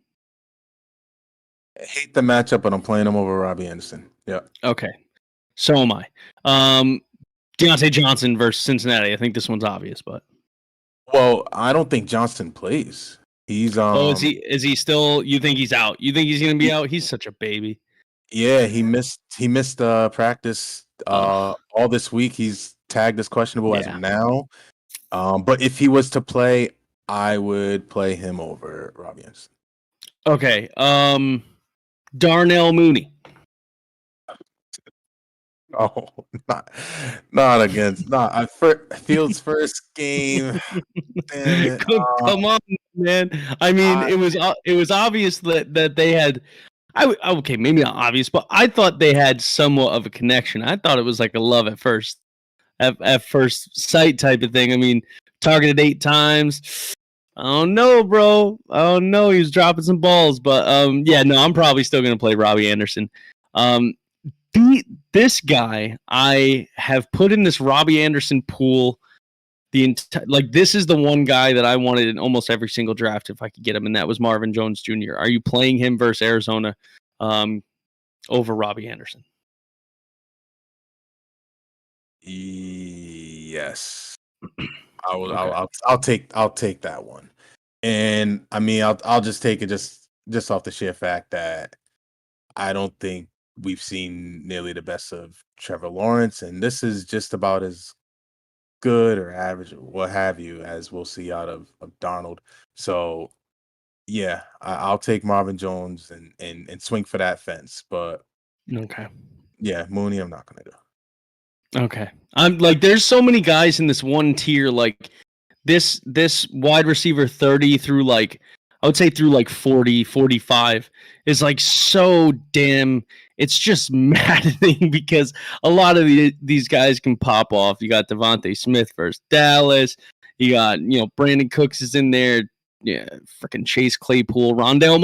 I hate the matchup, but I'm playing him over Robbie Anderson. Yeah. Okay. So am I. Deontay Johnson versus Cincinnati. I think this one's obvious, but Well, I don't think Johnson plays. He's is he still? You think he's out? You think he's gonna be out? He's such a baby. Yeah, he missed practice Oh, all this week. He's tagged as questionable as of yeah. now. But if he was to play, I would play him over Robbie Anderson. Okay. Darnell Mooney. Oh, not against not Fields' first game. Damn it. Come on, man. I mean, I, it was obvious that they had. Okay, maybe not obvious, but I thought they had somewhat of a connection. I thought it was like a love at first sight type of thing. I mean, targeted 8 times. I don't know, bro. I don't know. He was dropping some balls, but yeah, no, I'm probably still gonna play Robbie Anderson. This guy I have put in this Robbie Anderson pool. This is the one guy that I wanted in almost every single draft if I could get him, and that was Marvin Jones Jr. Are you playing him versus Arizona over Robbie Anderson? yes. Okay. I'll take that one. And I mean I'll just take it just off the sheer fact that I don't think we've seen nearly the best of Trevor Lawrence, and this is just about as good or average or what have you as we'll see out of Darnold. So yeah, I'll take Marvin Jones and swing for that fence. But Okay. yeah, Mooney, I'm not gonna do. Okay. I'm like, there's so many guys in this one tier, like this wide receiver 30 through like, I would say through like 40, 45 is like so damn, it's just maddening because a lot of these guys can pop off. You got Devontae Smith versus Dallas. You got, Brandon Cooks is in there. Yeah, freaking Chase Claypool, Rondale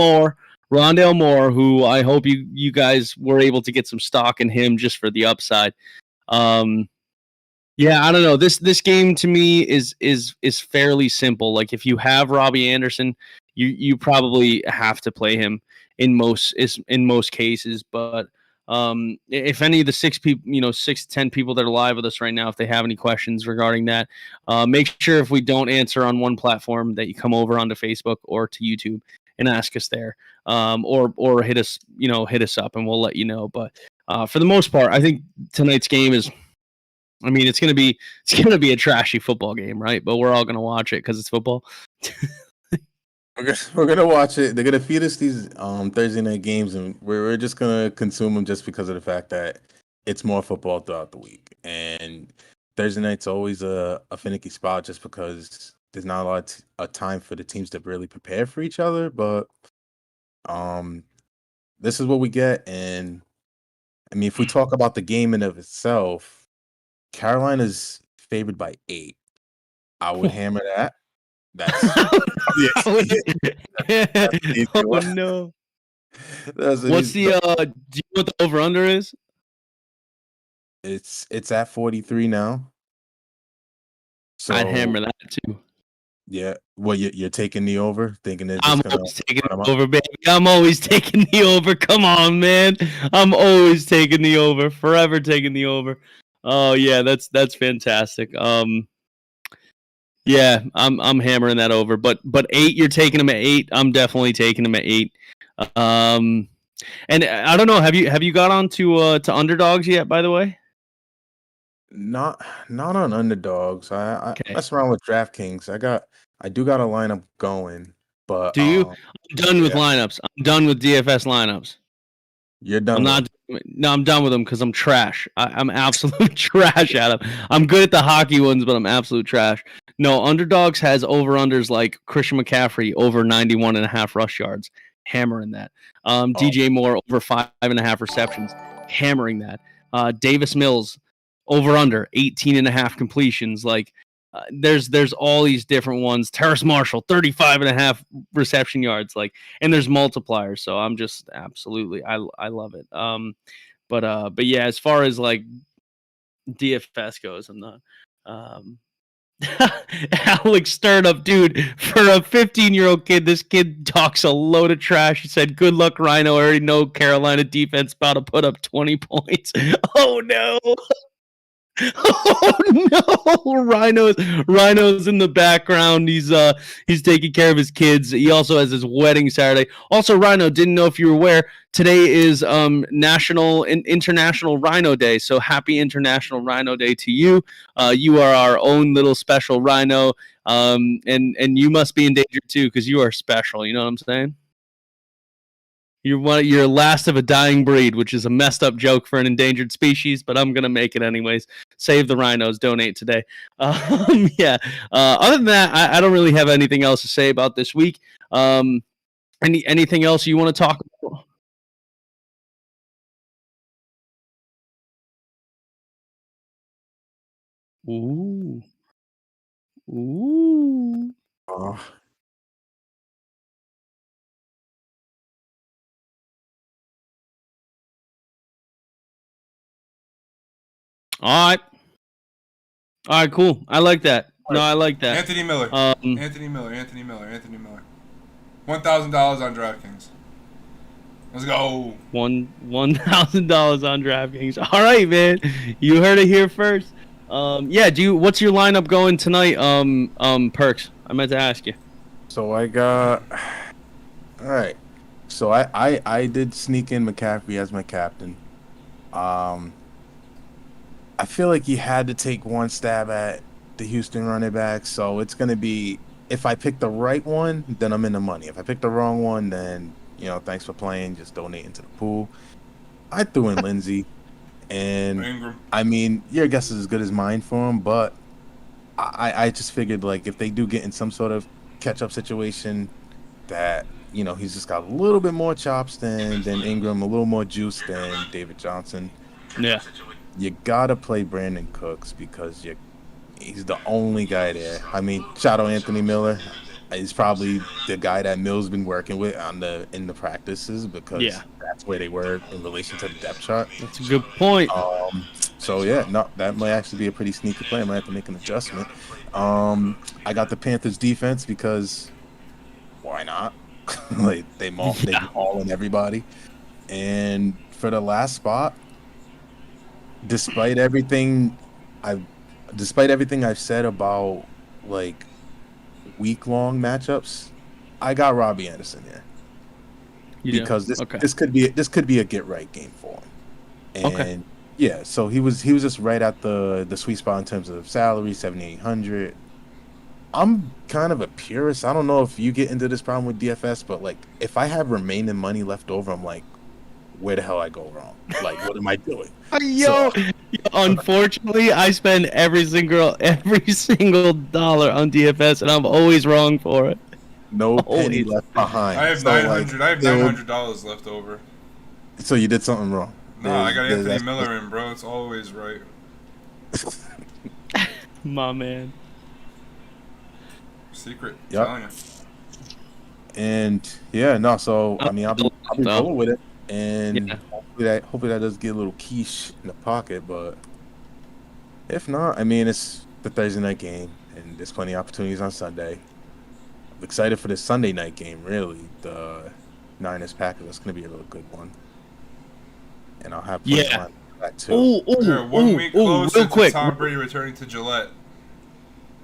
Moore, who I hope you guys were able to get some stock in him just for the upside. Yeah, I don't know. This game to me is fairly simple. Like if you have Robbie Anderson, you probably have to play him in most cases. But if any of the 6 to 10 people that are live with us right now, if they have any questions regarding that, make sure if we don't answer on one platform that you come over onto Facebook or to YouTube and ask us there, or hit us up and we'll let you know. But for the most part, I think tonight's game is. I mean, it's gonna be a trashy football game, right? But we're all gonna watch it because it's football. We're gonna watch it. They're gonna feed us these Thursday night games, and we're just gonna consume them just because of the fact that it's more football throughout the week. And Thursday night's always a finicky spot just because there's not a lot of time for the teams to really prepare for each other. But this is what we get, and I mean, if we talk about the game in of itself. Carolina's favored by 8. I would hammer that. That's Oh no! What's do you know what the over under is? It's at 43 now. So I'd hammer that too. Yeah. Well, you're taking the over, thinking that I'm always taking the over, baby. I'm always taking the over. Come on, man. I'm always taking the over. Forever taking the over. Oh yeah, that's fantastic. Yeah, I'm hammering that over. But 8, you're taking them at 8. I'm definitely taking them at 8. And I don't know. Have you got on to underdogs yet? By the way, not on underdogs. I okay. mess around with DraftKings. I do got a lineup going, but Do you? I'm done with lineups. I'm done with DFS lineups. You're done. I'm not. No, I'm done with them because I'm trash. I'm absolute trash at them. I'm good at the hockey ones, but I'm absolute trash. No, underdogs has over-unders like Christian McCaffrey over 91.5 rush yards, hammering that. DJ Moore over 5.5 receptions, hammering that. Davis Mills over-under 18.5 completions. Like there's all these different ones. Terrace Marshall, 35.5 reception yards, like, and there's multipliers. So I'm just absolutely, I love it. But yeah, as far as like DFS goes, I'm not. Alex stirred up, dude. For a 15-year-old kid, this kid talks a load of trash. He said, "Good luck, Rhino. I already know Carolina defense about to put up 20 points." Oh no. Oh no, Rhino's in the background. He's taking care of his kids. He also has his wedding Saturday. Also, Rhino, didn't know if you were aware, today is International Rhino Day. So happy International Rhino Day to you. You are our own little special rhino. And you must be endangered too, because you are special. You know what I'm saying? You're last of a dying breed, which is a messed up joke for an endangered species, but I'm gonna make it anyways. Save the rhinos, donate today. Yeah. Other than that, I don't really have anything else to say about this week. Anything else you want to talk about? Ooh. Oh, All right, cool. I like that. No, I like that. Anthony Miller. Anthony Miller. $1,000 on DraftKings. Let's go. $1,000 on DraftKings. All right, man. You heard it here first. Yeah. What's your lineup going tonight? Perks. I meant to ask you. so I got. All right. So I did sneak in McCaffrey as my captain. I feel like you had to take one stab at the Houston running back, so it's gonna be, if I pick the right one, then I'm in the money. If I pick the wrong one, then thanks for playing, just donate into the pool. I threw in Lindsey, and Ingram. I mean, your guess is as good as mine for him, but I just figured, like, if they do get in some sort of catch-up situation, that he's just got a little bit more chops than Ingram, a little more juice than David Johnson. Yeah. You gotta play Brandon Cooks because he's the only guy there. I mean, shout out Anthony Miller. He's probably the guy that Mill's been working with in the practices, because that's where they were in relation to the depth chart. That's a good point. So yeah, no, that might actually be a pretty sneaky play. I might have to make an adjustment. I got the Panthers defense because why not? Like they maul in everybody. And for the last spot, despite everything I've said about like week-long matchups, I got Robbie Anderson here because this could be a get-right game for him. And yeah, so he was just right at the sweet spot in terms of salary, 7,800. I'm kind of a purist. I don't know if you get into this problem with DFS, but like if I have remaining money left over, I'm like, where the hell I go wrong? Like, what am I doing? Unfortunately, I spend every single dollar on DFS, and I'm always wrong for it. No penny left behind. I have $900 left over. So you did something wrong. No, I got Anthony Miller in, bro. It's always right. My man. Secret. Yep. Telling you. And yeah, no. So I mean, I'll be rolling with it. And hopefully that does get a little quiche in the pocket, but if not, I mean, it's the Thursday night game, and there's plenty of opportunities on Sunday. I'm excited for the Sunday night game, really. The Niners-Packers, that's going to be a real good one. And I'll have plenty on that, too. They're 1 week closer to Tom Brady returning to Gillette.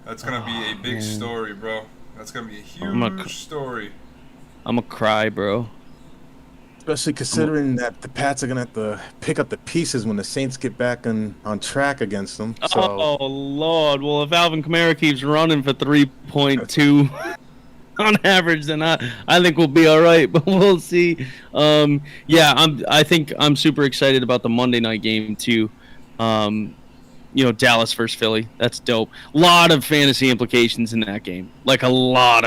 That's going to be a big story, bro. That's going to be a huge story. I'm going to cry, bro. Especially considering that the Pats are going to have to pick up the pieces when the Saints get back on track against them. So. Oh, Lord. Well, if Alvin Kamara keeps running for 3.2 on average, then I think we'll be all right, but we'll see. I think I'm super excited about the Monday night game, too. Dallas versus Philly. That's dope. Lot of fantasy implications in that game. Like a lot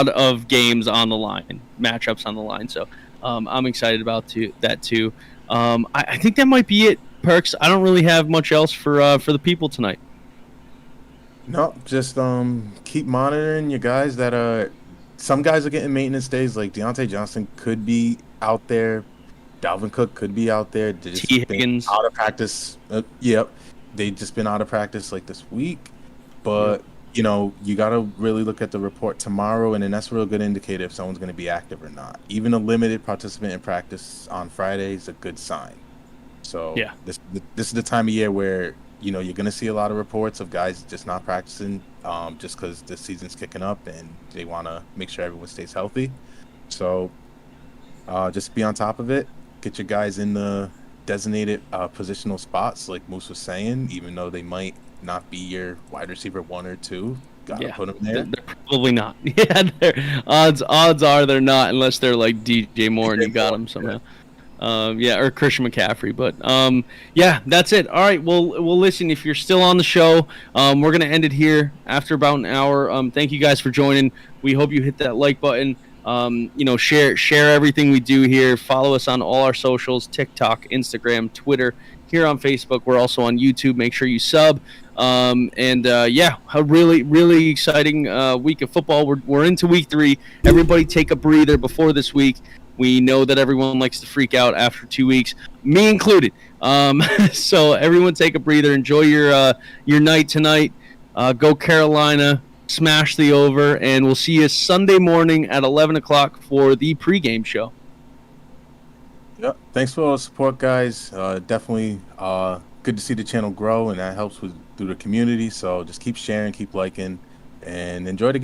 of games on the line, matchups on the line. So I'm excited about that too. I think that might be it, Perks. I don't really have much else for the people tonight. No, just keep monitoring your guys that are. Some guys are getting maintenance days. Like Deontay Johnson could be out there. Dalvin Cook could be out there. They just T. been Higgins. out of practice. Yep, they just been out of practice like this week. But you know, you gotta really look at the report tomorrow, and then that's a real good indicator if someone's going to be active or not. Even a limited participant in practice on Friday is a good sign. So Yeah. this is the time of year where you know you're going to see a lot of reports of guys just not practicing, just because the season's kicking up and they want to make sure everyone stays healthy. So just be on top of it. Get your guys in the designated positional spots, like Moose was saying, even though they might not be your wide receiver 1 or 2. Gotta put them there. They're probably not. Yeah, odds are they're not unless they're like DJ Moore and you got them somehow. Or Christian McCaffrey. But that's it. All right. Well, listen. If you're still on the show, we're gonna end it here after about an hour. Thank you guys for joining. We hope you hit that like button. Share everything we do here. Follow us on all our socials: TikTok, Instagram, Twitter. Here on Facebook, we're also on YouTube. Make sure you sub. A really, really exciting week of football. We're into week 3. Everybody take a breather before this week. We know that everyone likes to freak out after 2 weeks, me included. So everyone take a breather. Enjoy your night tonight. Go Carolina. Smash the over. And we'll see you Sunday morning at 11 o'clock for the pregame show. Yep. Thanks for all the support, guys. Definitely good to see the channel grow, and that helps through the community. So just keep sharing, keep liking, and enjoy the game.